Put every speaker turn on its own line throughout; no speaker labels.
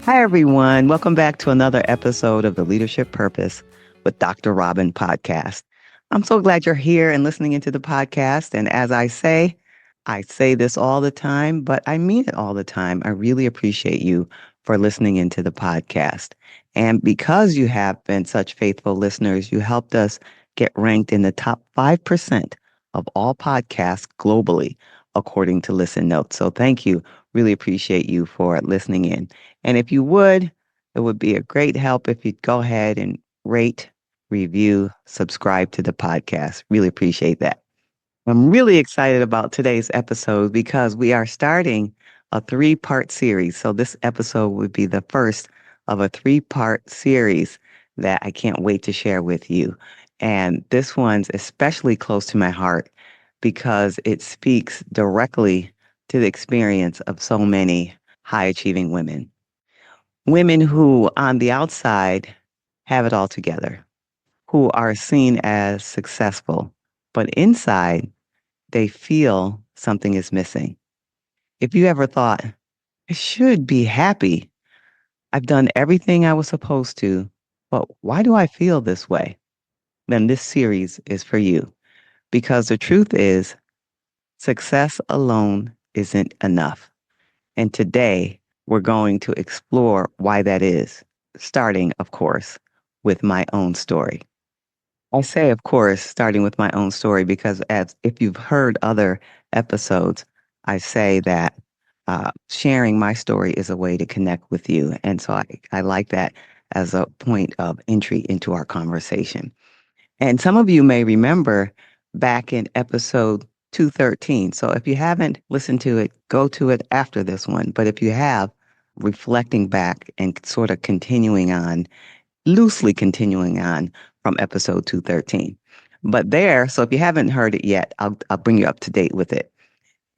Hi, everyone. Welcome back to another episode of the Leadership Purpose with Dr. Robin podcast. I'm so glad you're here and listening into the podcast. And as I say this all the time, but I mean it all the time. I really appreciate you for listening into the podcast. And because you have been such faithful listeners, you helped us get ranked in the top 5% of all podcasts globally, according to Listen Notes. So thank you. Really appreciate you for listening in. And if you would, it would be a great help if you'd go ahead and rate, review, subscribe to the podcast. Really appreciate that. I'm really excited about today's episode because we are starting a three-part series. So this episode would be the first of a three-part series that I can't wait to share with you. And this one's especially close to my heart because it speaks directly to the experience of so many high-achieving women. Women who, on the outside, have it all together, who are seen as successful, but inside, they feel something is missing. If you ever thought, I should be happy, I've done everything I was supposed to, but why do I feel this way? Then this series is for you. Because the truth is, success alone isn't enough. And today, we're going to explore why that is, starting, of course, with my own story. I say, of course, starting with my own story, because as if you've heard other episodes, I say that sharing my story is a way to connect with you. And so I like that as a point of entry into our conversation. And some of you may remember back in episode 213. So if you haven't listened to it, go to it after this one. But if you have, reflecting back and sort of continuing on, loosely continuing on from episode 213. But there, so if you haven't heard it yet, I'll bring you up to date with it.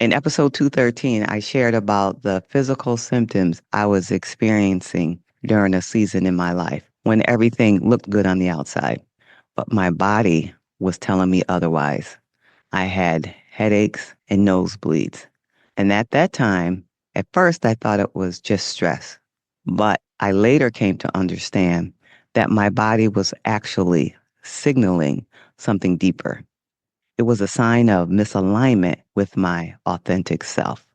In episode 213, I shared about the physical symptoms I was experiencing during a season in my life when everything looked good on the outside, but my body was telling me otherwise. I had headaches and nosebleeds. And at that time, at first, I thought it was just stress. But I later came to understand that my body was actually signaling something deeper. It was a sign of misalignment with my authentic self.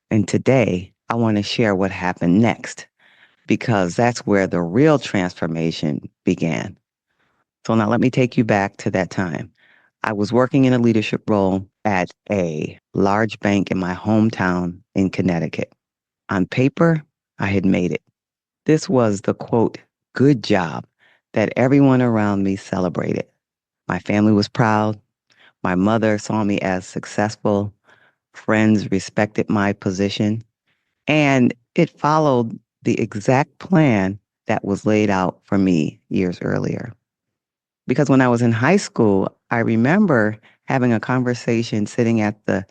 And today, I want to share what happened next because that's where the real transformation began. So now let me take you back to that time. I was working in a leadership role at a large bank in my hometown in Connecticut. On paper, I had made it. This was the quote, good job that everyone around me celebrated. My family was proud. My mother saw me as successful. Friends respected my position. And it followed the exact plan that was laid out for me years earlier. Because when I was in high school, I remember having a conversation sitting at the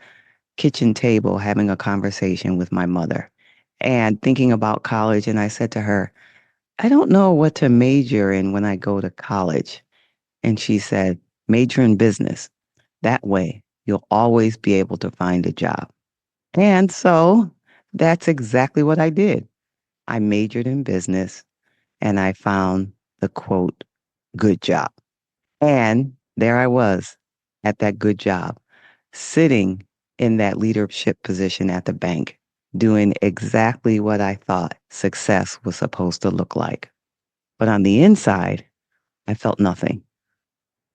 kitchen table, having a conversation with my mother and thinking about college. And I said to her, I don't know what to major in when I go to college. And she said, major in business. That way, you'll always be able to find a job. And so that's exactly what I did. I majored in business and I found the quote, good job. And there I was at that good job, sitting in that leadership position at the bank, doing exactly what I thought success was supposed to look like. But on the inside, I felt nothing.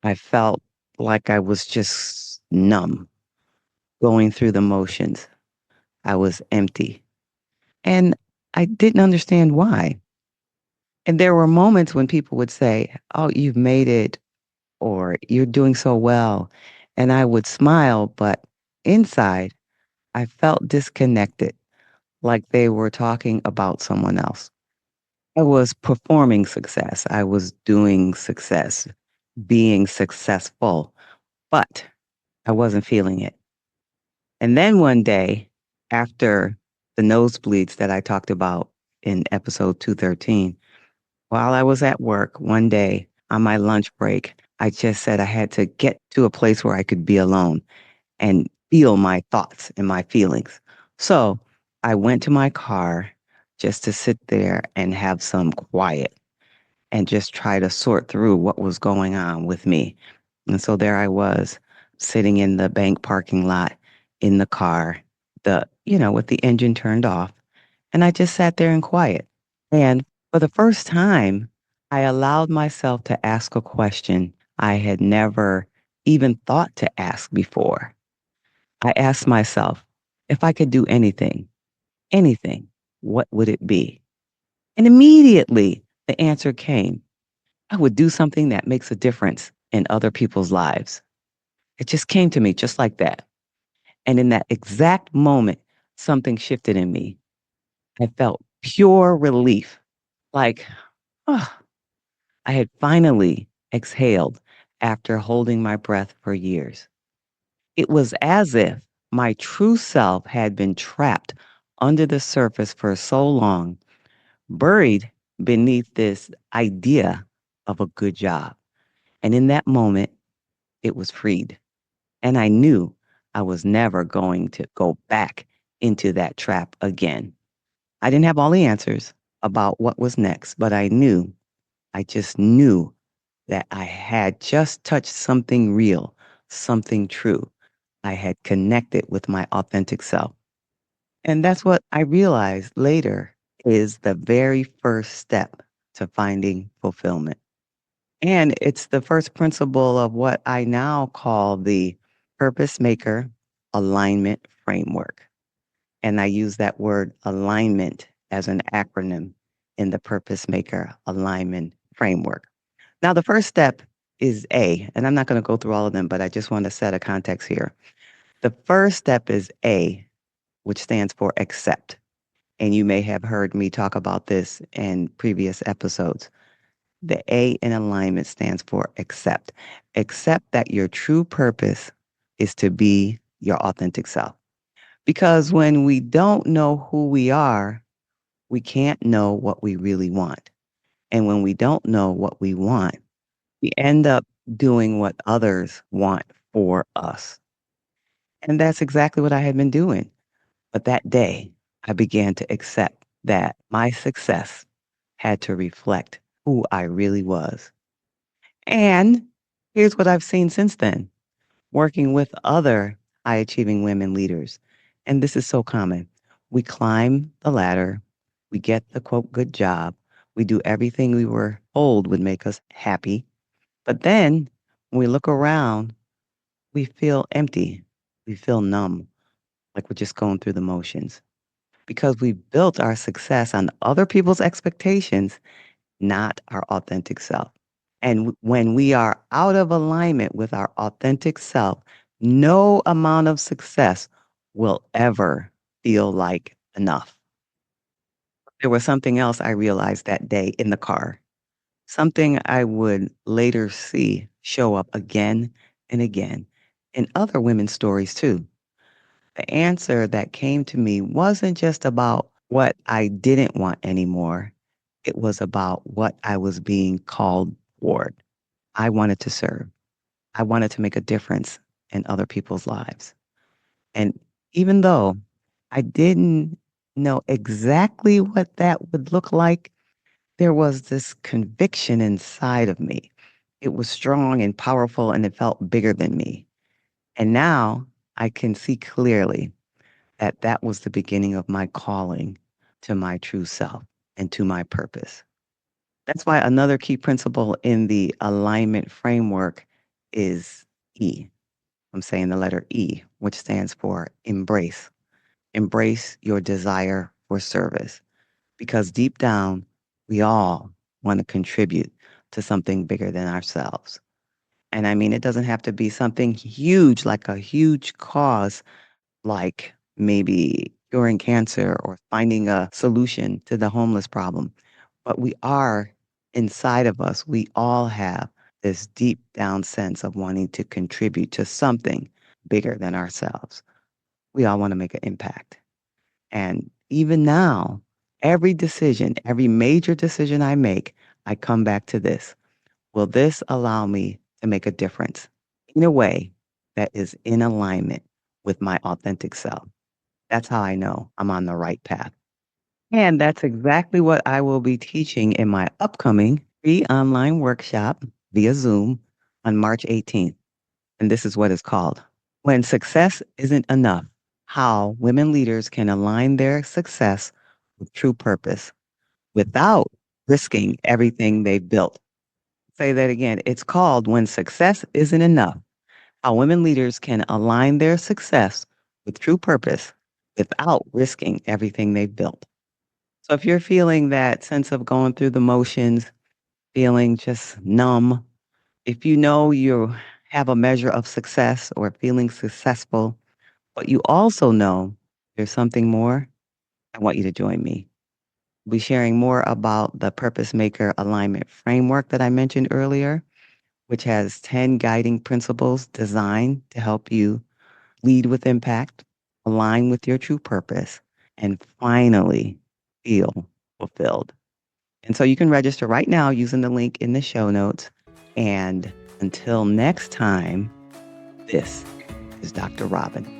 I felt like I was just numb, going through the motions. I was empty. And I didn't understand why. And there were moments when people would say, oh, you've made it, or you're doing so well. And I would smile, but inside, I felt disconnected, like they were talking about someone else. I was performing success. I was doing success, being successful, but I wasn't feeling it. And then one day, after the nosebleeds that I talked about in episode 213, while I was at work one day on my lunch break, I just said I had to get to a place where I could be alone and feel my thoughts and my feelings. So I went to my car, just to sit there and have some quiet and just try to sort through what was going on with me. And so there I was sitting in the bank parking lot in the car, with the engine turned off. And I just sat there in quiet. And for the first time, I allowed myself to ask a question I had never even thought to ask before. I asked myself, if I could do anything, what would it be? And immediately the answer came. I would do something that makes a difference in other people's lives. It just came to me just like that. And in that exact moment, something shifted in me. I felt pure relief, like, oh, I had finally exhaled after holding my breath for years. It was as if my true self had been trapped under the surface for so long, buried beneath this idea of a good job. And in that moment, it was freed. And I knew I was never going to go back into that trap again. I didn't have all the answers about what was next, but I just knew that I had just touched something real, something true. I had connected with my authentic self. And that's what I realized later is the very first step to finding fulfillment. And it's the first principle of what I now call the purpose maker alignment framework. And I use that word alignment as an acronym in the purpose maker alignment framework. Now, the first step is A, and I'm not going to go through all of them, but I just want to set a context here. The first step is A, which stands for accept. And you may have heard me talk about this in previous episodes. The A in alignment stands for accept. Accept that your true purpose is to be your authentic self. Because when we don't know who we are, we can't know what we really want. And when we don't know what we want, we end up doing what others want for us. And that's exactly what I had been doing. But that day, I began to accept that my success had to reflect who I really was. And here's what I've seen since then, working with other high achieving women leaders. And this is so common. We climb the ladder, we get the quote, good job, we do everything we were told would make us happy. But then when we look around, we feel empty, we feel numb, like we're just going through the motions because we built our success on other people's expectations, not our authentic self. And when we are out of alignment with our authentic self, no amount of success will ever feel like enough. There was something else I realized that day in the car, something I would later see show up again and again in other women's stories too. The answer that came to me wasn't just about what I didn't want anymore. It was about what I was being called toward. I wanted to serve. I wanted to make a difference in other people's lives. And even though I didn't know exactly what that would look like, there was this conviction inside of me. It was strong and powerful, and it felt bigger than me. And now I can see clearly that that was the beginning of my calling to my true self and to my purpose. That's why another key principle in the alignment framework is E. I'm saying the letter E, which stands for embrace. Embrace your desire for service because deep down, we all want to contribute to something bigger than ourselves. And I mean, it doesn't have to be something huge, like a huge cause, like maybe curing cancer or finding a solution to the homeless problem. But we are inside of us, we all have this deep down sense of wanting to contribute to something bigger than ourselves. We all want to make an impact. And even now, every decision, every major decision I make, I come back to this. Will this allow me to make a difference in a way that is in alignment with my authentic self? That's how I know I'm on the right path. And that's exactly what I will be teaching in my upcoming free online workshop via Zoom on March 18th. And this is what it's called: When Success Isn't Enough, How Women Leaders Can Align Their Success with True Purpose Without Risking Everything They've Built. Say that again. It's called When Success Isn't Enough, How Women Leaders Can Align Their Success with True Purpose Without Risking Everything They've Built. So if you're feeling that sense of going through the motions, feeling just numb, if you know you have a measure of success or feeling successful, but you also know there's something more, I want you to join me. We'll be sharing more about the Purpose Maker Alignment Framework that I mentioned earlier, which has 10 guiding principles designed to help you lead with impact, align with your true purpose, and finally feel fulfilled. And so you can register right now using the link in the show notes. And until next time, this is Dr. Robin.